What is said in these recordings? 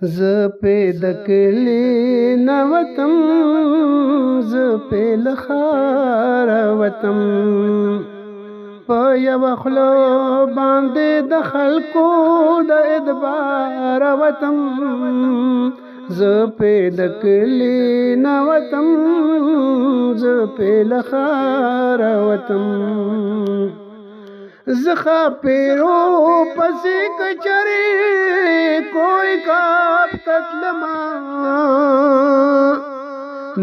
ز په د کلی نوتم ز په لخار وتم په یو خلو باندې د خلکو د ادبار وتم ز په د کلی نوتم ز په لخار وتم زخا پیرو پسی کچری کوئی کاپ تتلما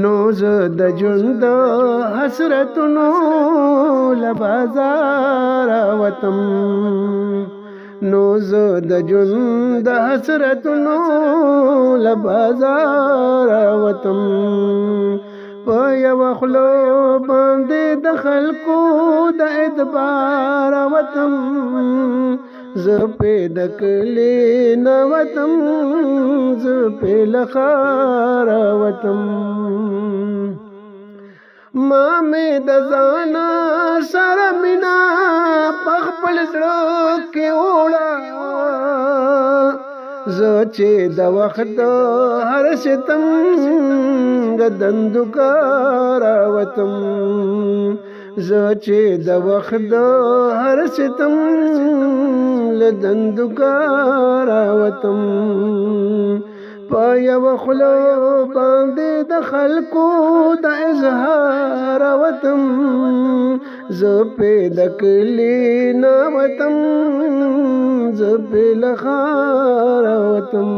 نوز د جند حسرتنو لبازار وتم نوز د جند حسرتنو لبازار وتم په یو خلو باندې د خلکو د اعتبار وتم زه په د کلی نه وتم زه په لخار وتم ما مې د ځان سره مینا په خپل زړه کې وړه زه چې د وخت هر ستم دندکار وتم زه چې د وخت هر ستم لدندکار وتم په یو خلو باندې د خلکو د اظهار وتم زه په د کلی نه وتم زه په لخار وتم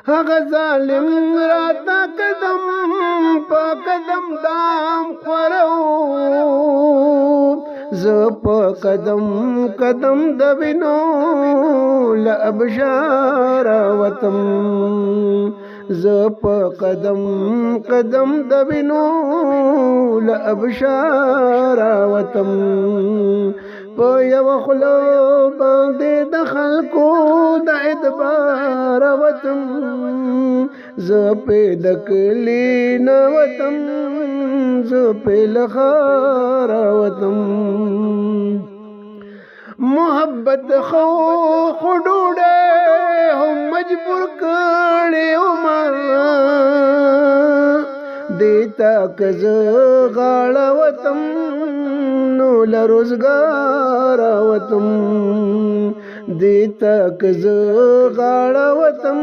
هغه ظالم راته قدم په قدم دام خورو زه په قدم قدم د وینو له ابشار وتم زه په قدم قدم د وینو له ابشار وتم په یو خلو باندې د خلکو د اعتبار وتم زه په د کلی نه وتم زه په لخار وتم محبت خو ډوډۍ هم مجبور کړې ما دیتا کز غاړه وتم نو لروزګار وتم دیتا کز غاړه وتم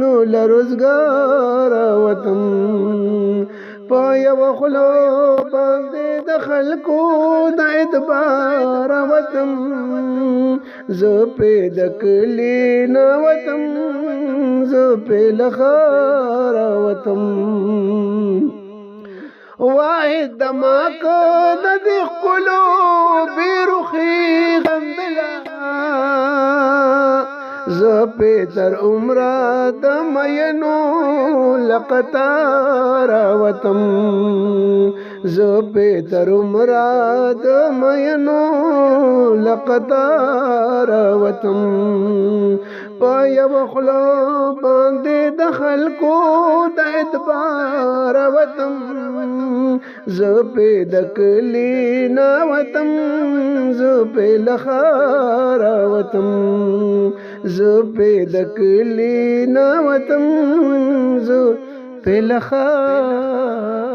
نو لروزګار وتم په یو خلو باندې د خلکو د اعتبار وتم زه په د کلی نه وتم زه په لخار وتم واحد دماغ د دې خلو بیرخي غندلا زه په تر عمره د مینو لقطار وتم زه په تر عمره د مینو لقطار وتم په یو خلو باندې د خلکو د اعتبار وتم زه په د کلی نه وتم زه په لخار وتم زه په د کلی نه وتم زه په لخار